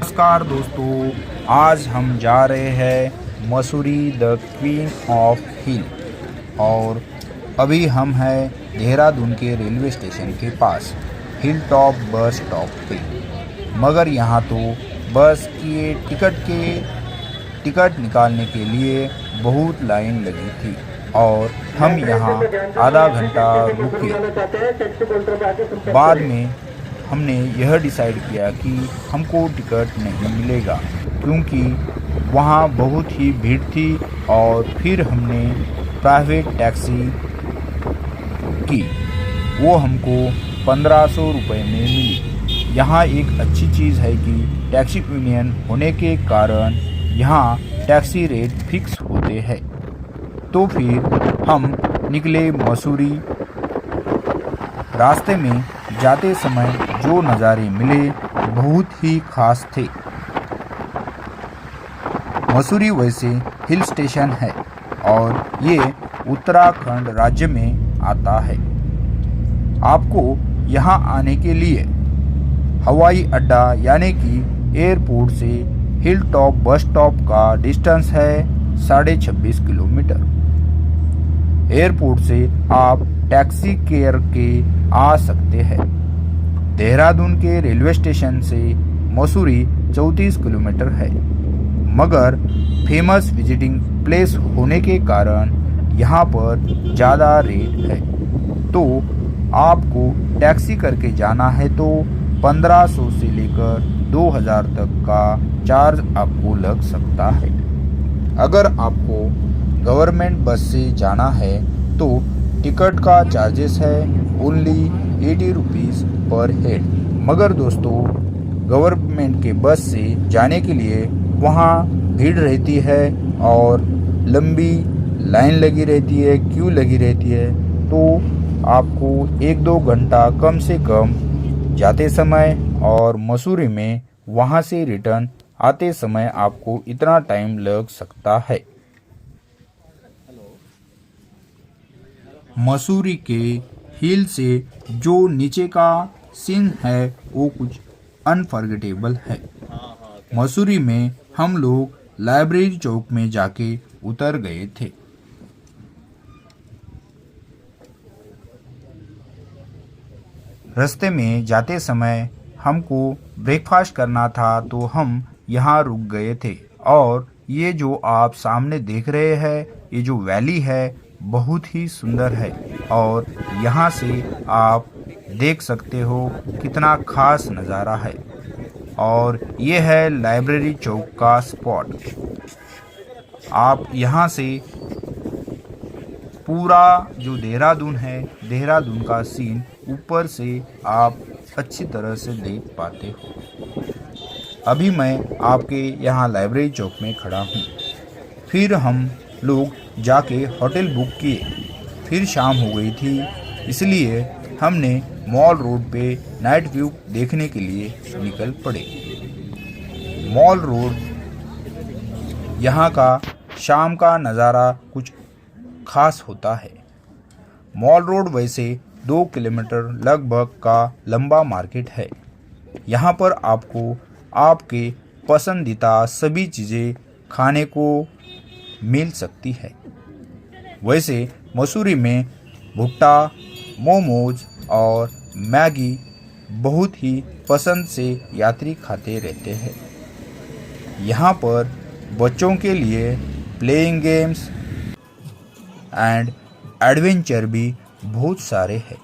नमस्कार दोस्तों, आज हम जा रहे हैं मसूरी द क्वीन ऑफ हिल। और अभी हम हैं देहरादून के रेलवे स्टेशन के पास हिल टॉप बस स्टॉप पे। मगर यहाँ तो बस के टिकट निकालने के लिए बहुत लाइन लगी थी और हम यहाँ आधा घंटा रुके। बाद में हमने यह डिसाइड किया कि हमको टिकट नहीं मिलेगा क्योंकि वहाँ बहुत ही भीड़ थी। और फिर हमने प्राइवेट टैक्सी की, वो हमको 1500 रुपये में मिली। यहाँ एक अच्छी चीज़ है कि टैक्सी यूनियन होने के कारण यहाँ टैक्सी रेट फिक्स होते हैं। तो फिर हम निकले मसूरी। रास्ते में जाते समय जो नज़ारे मिले बहुत ही खास थे। मसूरी वैसे हिल स्टेशन है और ये उत्तराखंड राज्य में आता है। आपको यहाँ आने के लिए हवाई अड्डा यानी कि एयरपोर्ट से हिल टॉप बस स्टॉप का डिस्टेंस है 26.5 किलोमीटर। एयरपोर्ट से आप टैक्सी करके आ सकते हैं। देहरादून के रेलवे स्टेशन से मसूरी 34 किलोमीटर है। मगर फेमस विजिटिंग प्लेस होने के कारण यहाँ पर ज़्यादा रेट है। तो आपको टैक्सी करके जाना है तो 1500 से लेकर 2000 तक का चार्ज आपको लग सकता है। अगर आपको गवर्नमेंट बस से जाना है तो टिकट का चार्जेस है ओनली 80 रुपीज़ पर हेड। मगर दोस्तों, गवर्नमेंट के बस से जाने के लिए वहाँ भीड़ रहती है और लंबी लाइन लगी रहती है, क्यू लगी रहती है। तो आपको 1-2 घंटा कम से कम जाते समय और मसूरी में वहाँ से रिटर्न आते समय आपको इतना टाइम लग सकता है। मसूरी के हिल से जो नीचे का सीन है वो कुछ अनफॉरगेटेबल है। मसूरी में हम लोग लाइब्रेरी चौक में जाके उतर गए थे। रास्ते में जाते समय हमको ब्रेकफास्ट करना था तो हम यहाँ रुक गए थे। और ये जो आप सामने देख रहे हैं, ये जो वैली है बहुत ही सुंदर है और यहाँ से आप देख सकते हो कितना खास नज़ारा है। और ये है लाइब्रेरी चौक का स्पॉट। आप यहाँ से पूरा जो देहरादून है, देहरादून का सीन ऊपर से आप अच्छी तरह से देख पाते हो। अभी मैं आपके यहाँ लाइब्रेरी चौक में खड़ा हूँ। फिर हम लोग जाके होटल बुक किए। फिर शाम हो गई थी, इसलिए हमने मॉल रोड पे नाइट व्यू देखने के लिए निकल पड़े। मॉल रोड यहाँ का शाम का नज़ारा कुछ खास होता है। मॉल रोड वैसे 2 किलोमीटर लगभग का लंबा मार्केट है। यहाँ पर आपको आपके पसंदीदा सभी चीज़ें खाने को मिल सकती है। वैसे मसूरी में भुट्टा, मोमोज और मैगी बहुत ही पसंद से यात्री खाते रहते हैं। यहाँ पर बच्चों के लिए प्लेइंग गेम्स एंड एडवेंचर भी बहुत सारे हैं।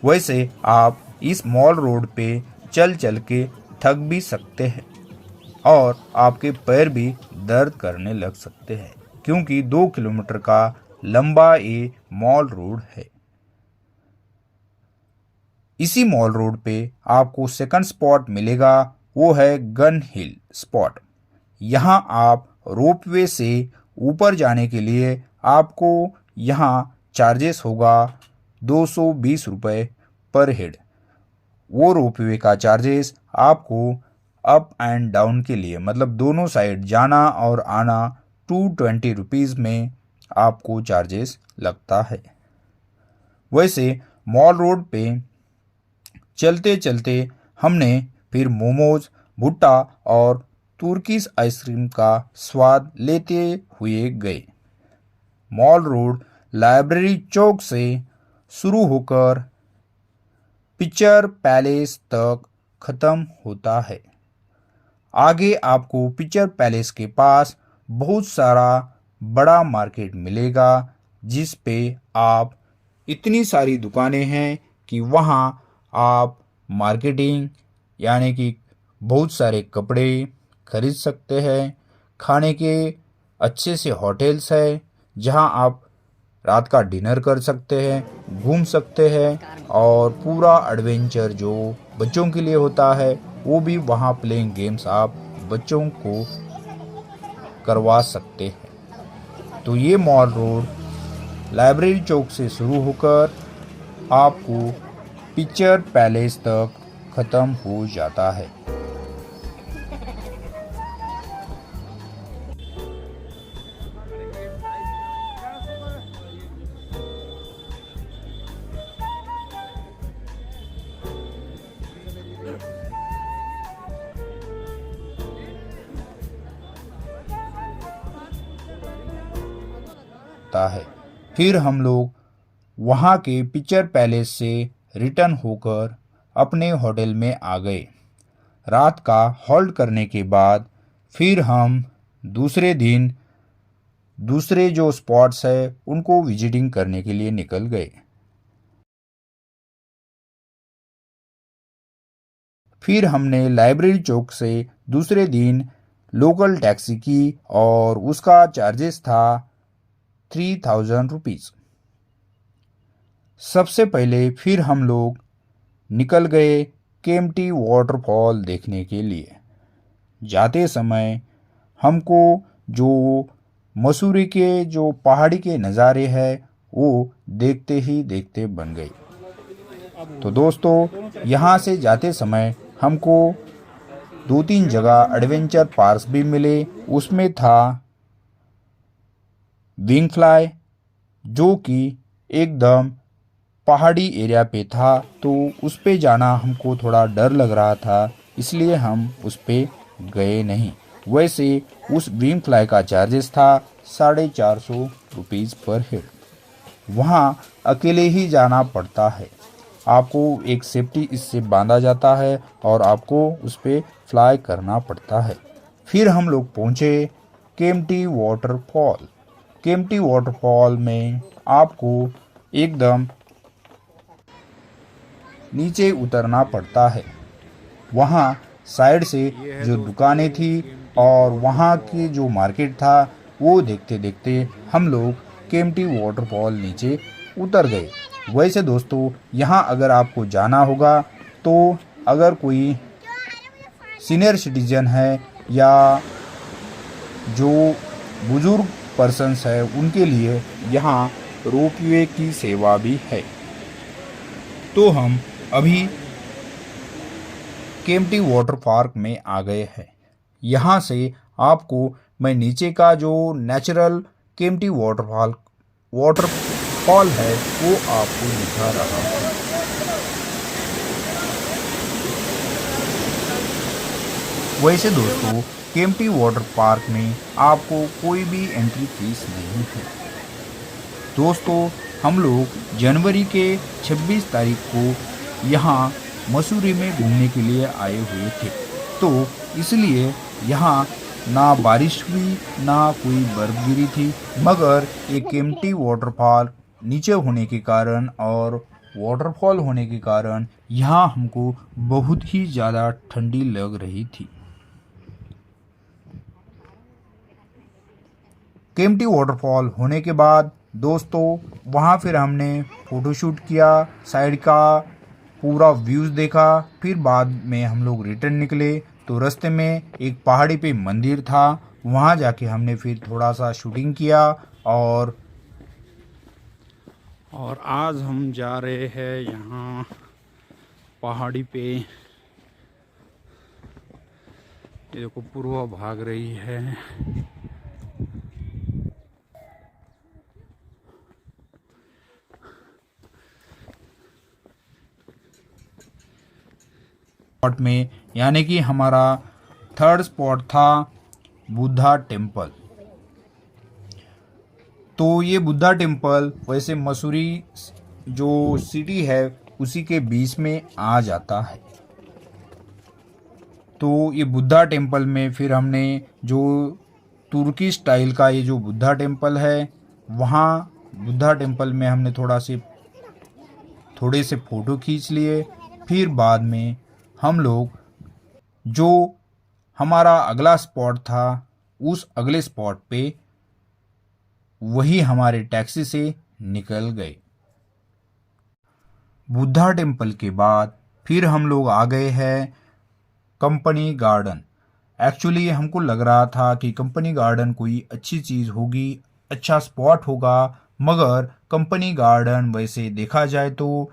वैसे आप इस मॉल रोड पे चल चल के थक भी सकते हैं और आपके पैर भी दर्द करने लग सकते हैं क्योंकि 2 किलोमीटर का लंबा ये मॉल रोड है। इसी मॉल रोड पे आपको सेकंड स्पॉट मिलेगा, वो है गन हिल स्पॉट। यहाँ आप रोपवे से ऊपर जाने के लिए आपको यहाँ चार्जेस होगा 220 रुपये पर हेड। वो रोपवे का चार्जेस आपको अप एंड डाउन के लिए मतलब दोनों साइड जाना और आना 220 रुपीज़ में आपको चार्जेस लगता है। वैसे मॉल रोड पे चलते चलते हमने फिर मोमोज, भुट्टा और तुर्किश आइसक्रीम का स्वाद लेते हुए गए। मॉल रोड लाइब्रेरी चौक से शुरू होकर पिक्चर पैलेस तक खत्म होता है। आगे आपको पिक्चर पैलेस के पास बहुत सारा बड़ा मार्केट मिलेगा, जिस पे आप इतनी सारी दुकानें हैं कि वहाँ आप मार्केटिंग यानी कि बहुत सारे कपड़े खरीद सकते हैं। खाने के अच्छे से होटल्स है जहाँ आप रात का डिनर कर सकते हैं, घूम सकते हैं और पूरा एडवेंचर जो बच्चों के लिए होता है वो भी वहाँ प्लेइंग गेम्स आप बच्चों को करवा सकते हैं। तो ये मॉल रोड लाइब्रेरी चौक से शुरू होकर आपको पिक्चर पैलेस तक ख़त्म हो जाता है। है फिर हम लोग वहाँ के पिक्चर पैलेस से रिटर्न होकर अपने होटल में आ गए। रात का होल्ड करने के बाद फिर हम दूसरे दिन दूसरे जो स्पॉट्स है उनको विजिटिंग करने के लिए निकल गए। फिर हमने लाइब्रेरी चौक से दूसरे दिन लोकल टैक्सी की और उसका चार्जेस था 3000 रुपीज़। सबसे पहले फिर हम लोग निकल गए केम्प्टी वाटरफॉल देखने के लिए। जाते समय हमको जो मसूरी के जो पहाड़ी के नज़ारे हैं वो देखते ही देखते बन गए। तो दोस्तों यहाँ से जाते समय हमको 2-3 जगह एडवेंचर पार्क भी मिले। उसमें था विंग फ्लाई जो कि एकदम पहाड़ी एरिया पे था, तो उस पे जाना हमको थोड़ा डर लग रहा था, इसलिए हम उस पे गए नहीं। वैसे उस विंग फ्लाई का चार्जेस था 450 रुपीज़ पर हेड। वहाँ अकेले ही जाना पड़ता है, आपको एक सेफ्टी इससे बांधा जाता है और आपको उस पे फ्लाई करना पड़ता है। फिर हम लोग पहुँचे केम्प्टी वाटरफॉल। केम्प्टी वाटरफॉल में आपको एकदम नीचे उतरना पड़ता है। वहाँ साइड से जो दुकानें थी और वहाँ की जो मार्केट था वो देखते देखते हम लोग केम्प्टी वाटरफॉल नीचे उतर गए। वैसे दोस्तों यहाँ अगर आपको जाना होगा तो अगर कोई सीनियर सिटीजन है या जो बुजुर्ग पर्सन्स है उनके लिए यहाँ रोपवे की सेवा भी है। तो हम अभी केम्प्टी वाटर पार्क में आ गए हैं। यहाँ से आपको मैं नीचे का जो नेचुरल केम्प्टी वाटरफॉल है वो आपको दिखा रहा हूँ। वैसे दोस्तों केम्प्टी वाटर पार्क में आपको कोई भी एंट्री फीस नहीं है। दोस्तों हम लोग जनवरी के 26 तारीख को यहाँ मसूरी में घूमने के लिए आए हुए थे, तो इसलिए यहाँ ना बारिश हुई ना कोई बर्फ गिरी थी, मगर एक केम्प्टी वाटरफॉल नीचे होने के कारण और वाटरफॉल होने के कारण यहाँ हमको बहुत ही ज़्यादा ठंडी लग रही थी। केम्प्टी वाटरफॉल होने के बाद दोस्तों वहाँ फिर हमने फ़ोटोशूट किया, साइड का पूरा व्यूज़ देखा। फिर बाद में हम लोग रिटर्न निकले तो रास्ते में एक पहाड़ी पे मंदिर था, वहाँ जाके हमने फिर थोड़ा सा शूटिंग किया। और आज हम जा रहे हैं यहाँ पहाड़ी पे। ये देखो पूर्वा भाग रही है। स्पॉट में, यानी कि हमारा थर्ड स्पॉट था बुद्धा टेम्पल। तो ये बुद्धा टेम्पल वैसे मसूरी जो सिटी है उसी के बीच में आ जाता है। तो ये बुद्धा टेम्पल में फिर हमने जो तुर्की स्टाइल का ये जो बुद्धा टेम्पल है, वहाँ बुद्धा टेम्पल में हमने थोड़े से फ़ोटो खींच लिए। फिर बाद में हम लोग जो हमारा अगला स्पॉट था उस अगले स्पॉट पे वही हमारे टैक्सी से निकल गए। बुद्धा टेम्पल के बाद फिर हम लोग आ गए हैं कंपनी गार्डन। एक्चुअली हमको लग रहा था कि कंपनी गार्डन कोई अच्छी चीज़ होगी, अच्छा स्पॉट होगा, मगर कंपनी गार्डन वैसे देखा जाए तो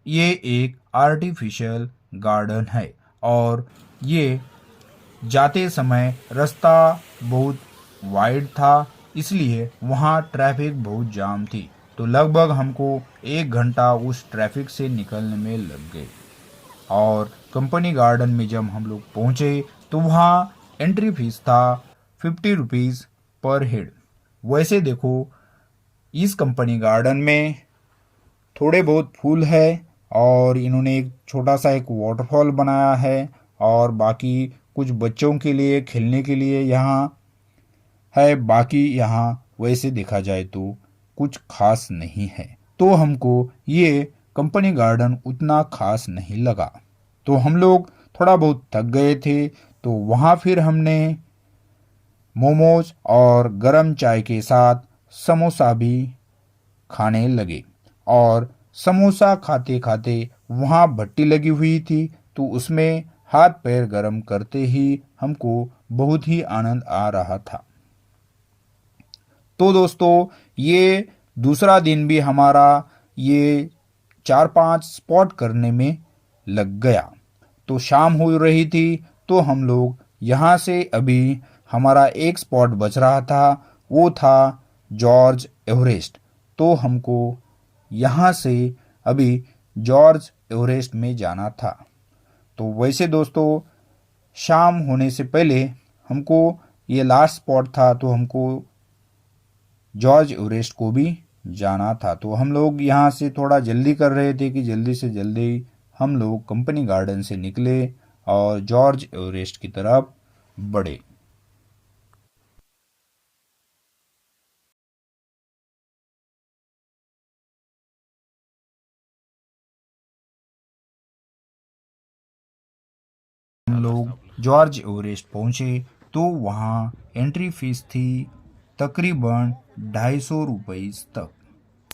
ये एक आर्टिफिशियल गार्डन है और ये जाते समय रास्ता बहुत वाइड था, इसलिए वहाँ ट्रैफिक बहुत जाम थी। तो लगभग हमको 1 घंटा उस ट्रैफिक से निकलने में लग गए। और कंपनी गार्डन में जब हम लोग पहुँचे तो वहाँ एंट्री फीस था 50 रुपीज़ पर हेड। वैसे देखो इस कंपनी गार्डन में थोड़े बहुत फूल है और इन्होंने एक छोटा सा एक वाटरफॉल बनाया है और बाकी कुछ बच्चों के लिए खेलने के लिए यहाँ है। बाकी यहाँ वैसे देखा जाए तो कुछ खास नहीं है, तो हमको ये कंपनी गार्डन उतना खास नहीं लगा। तो हम लोग थोड़ा बहुत थक गए थे, तो वहाँ फिर हमने मोमोज और गरम चाय के साथ समोसा भी खाने लगे। और समोसा खाते खाते वहाँ भट्टी लगी हुई थी, तो उसमें हाथ पैर गरम करते ही हमको बहुत ही आनंद आ रहा था। तो दोस्तों ये दूसरा दिन भी हमारा ये 4-5 स्पॉट करने में लग गया। तो शाम हो रही थी, तो हम लोग यहाँ से अभी हमारा एक स्पॉट बच रहा था, वो था जॉर्ज एवरेस्ट। तो हमको यहाँ से अभी जॉर्ज एवरेस्ट में जाना था। तो वैसे दोस्तों शाम होने से पहले हमको ये लास्ट स्पॉट था, तो हमको जॉर्ज एवरेस्ट को भी जाना था। तो हम लोग यहाँ से थोड़ा जल्दी कर रहे थे कि जल्दी से जल्दी हम लोग कंपनी गार्डन से निकले और जॉर्ज एवरेस्ट की तरफ बढ़े। हम लोग जॉर्ज एवरेस्ट पहुँचे तो वहाँ एंट्री फीस थी तकरीबन 250 रुपये तक।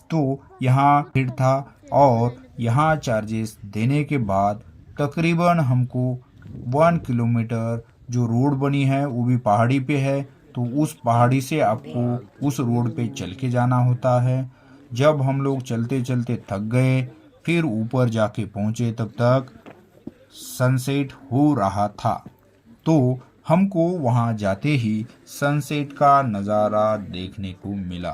तो यहाँ भीड़ था और यहाँ चार्जेस देने के बाद तकरीबन हमको 1 किलोमीटर जो रोड बनी है वो भी पहाड़ी पे है, तो उस पहाड़ी से आपको उस रोड पे चल के जाना होता है। जब हम लोग चलते चलते थक गए, फिर ऊपर जाके पहुँचे, तब तक सनसेट हो रहा था। तो हमको वहाँ जाते ही सनसेट का नज़ारा देखने को मिला।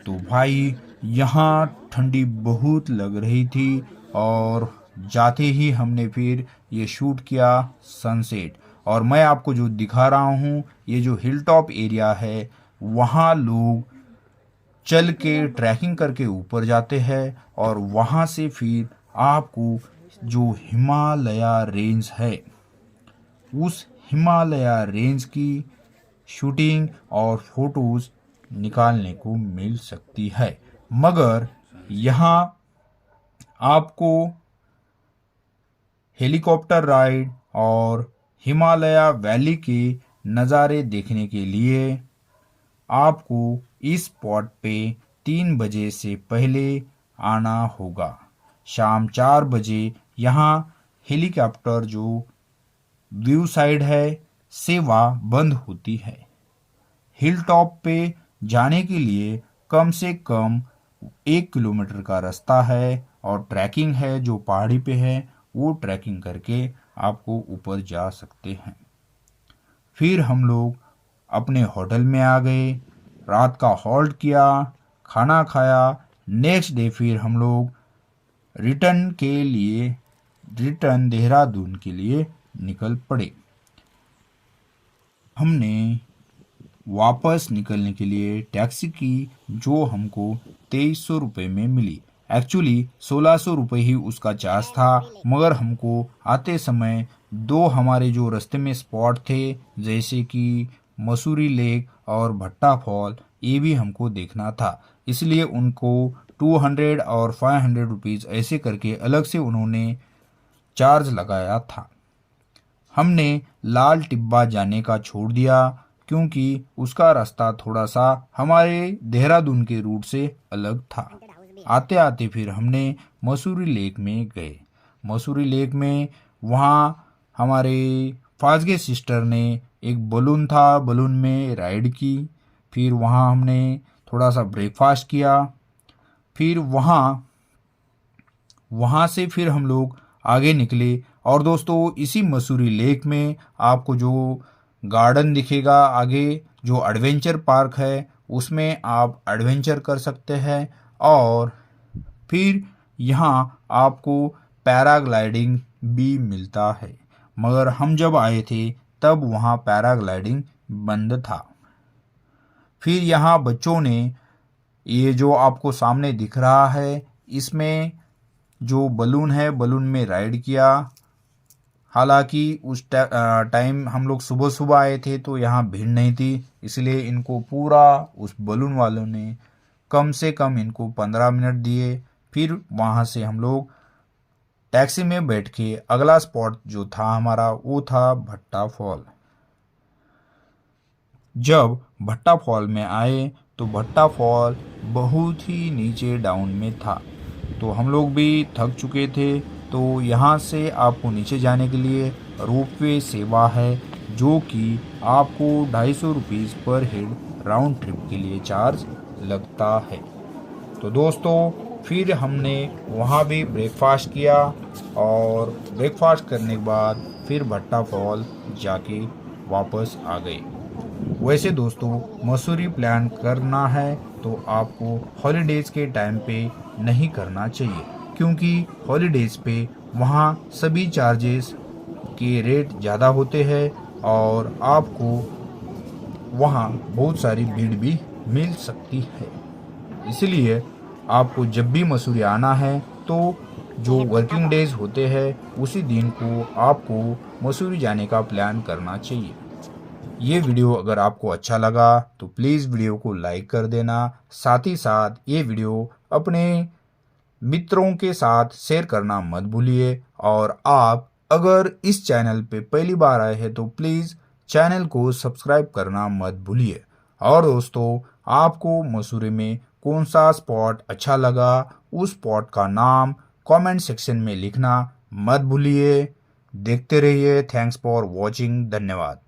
तो भाई यहाँ ठंडी बहुत लग रही थी और जाते ही हमने फिर ये शूट किया सनसेट। और मैं आपको जो दिखा रहा हूँ ये जो हिल टॉप एरिया है, वहाँ लोग चल के ट्रैकिंग करके ऊपर जाते हैं और वहाँ से फिर आपको जो हिमालया रेंज है उस हिमालया रेंज की शूटिंग और फोटोज़ निकालने को मिल सकती है। मगर यहाँ आपको हेलीकॉप्टर राइड और हिमालया वैली के नज़ारे देखने के लिए आपको इस स्पॉट पे 3 बजे से पहले आना होगा। शाम 4 बजे यहाँ हेलीकॉप्टर जो व्यू साइड है सेवा बंद होती है। हिल टॉप पे जाने के लिए कम से कम 1 किलोमीटर का रास्ता है और ट्रैकिंग है जो पहाड़ी पे है, वो ट्रैकिंग करके आपको ऊपर जा सकते हैं। फिर हम लोग अपने होटल में आ गए, रात का हॉल्ट किया, खाना खाया। नेक्स्ट डे फिर हम लोग रिटर्न के लिए रिटर्न देहरादून के लिए निकल पड़े। हमने वापस निकलने के लिए टैक्सी की जो हमको 2300 रुपये में मिली। एक्चुअली 1600 रुपये ही उसका चार्ज था, मगर हमको आते समय दो हमारे जो रास्ते में स्पॉट थे जैसे कि मसूरी लेक और भट्टा फॉल, ये भी हमको देखना था, इसलिए उनको 200 और 500 रुपीज़ ऐसे करके अलग से उन्होंने चार्ज लगाया था। हमने लाल टिब्बा जाने का छोड़ दिया क्योंकि उसका रास्ता थोड़ा सा हमारे देहरादून के रूट से अलग था। आते आते फिर हमने मसूरी लेक में गए। मसूरी लेक में वहाँ हमारे फाजगे सिस्टर ने एक बलून था, बलून में राइड की। फिर वहाँ हमने थोड़ा सा ब्रेकफास्ट किया। फिर वहाँ से फिर हम लोग आगे निकले। और दोस्तों इसी मसूरी लेक में आपको जो गार्डन दिखेगा आगे, जो एडवेंचर पार्क है, उसमें आप एडवेंचर कर सकते हैं। और फिर यहाँ आपको पैराग्लाइडिंग भी मिलता है, मगर हम जब आए थे तब वहाँ पैराग्लाइडिंग बंद था। फिर यहाँ बच्चों ने ये जो आपको सामने दिख रहा है, इसमें जो बलून है, बलून में राइड किया। हालांकि उस टाइम हम लोग सुबह सुबह आए थे तो यहाँ भीड़ नहीं थी, इसलिए इनको पूरा उस बलून वालों ने कम से कम इनको 15 मिनट दिए। फिर वहाँ से हम लोग टैक्सी में बैठ के अगला स्पॉट जो था हमारा वो था भट्टा फॉल। जब भट्टा फॉल में आए तो भट्टा फॉल बहुत ही नीचे डाउन में था, तो हम लोग भी थक चुके थे। तो यहाँ से आपको नीचे जाने के लिए रोपवे सेवा है, जो कि आपको 250 रुपीज़ पर हेड राउंड ट्रिप के लिए चार्ज लगता है। तो दोस्तों फिर हमने वहाँ भी ब्रेकफास्ट किया और ब्रेकफास्ट करने के बाद फिर भट्टा फॉल जाके वापस आ गए। वैसे दोस्तों मसूरी प्लान करना है तो आपको हॉलीडेज़ के टाइम पे नहीं करना चाहिए, क्योंकि हॉलीडेज़ पे वहाँ सभी चार्जेस के रेट ज़्यादा होते हैं और आपको वहाँ बहुत सारी भीड़ भी मिल सकती है। इसलिए आपको जब भी मसूरी आना है तो जो वर्किंग डेज होते हैं उसी दिन को आपको मसूरी जाने का प्लान करना चाहिए। ये वीडियो अगर आपको अच्छा लगा तो प्लीज़ वीडियो को लाइक कर देना। साथ ही साथ ये वीडियो अपने मित्रों के साथ शेयर करना मत भूलिए। और आप अगर इस चैनल पे पहली बार आए हैं तो प्लीज़ चैनल को सब्सक्राइब करना मत भूलिए। और दोस्तों आपको मसूरी में कौन सा स्पॉट अच्छा लगा, उस स्पॉट का नाम कमेंट सेक्शन में लिखना मत भूलिए। देखते रहिए। Thanks for watching. धन्यवाद।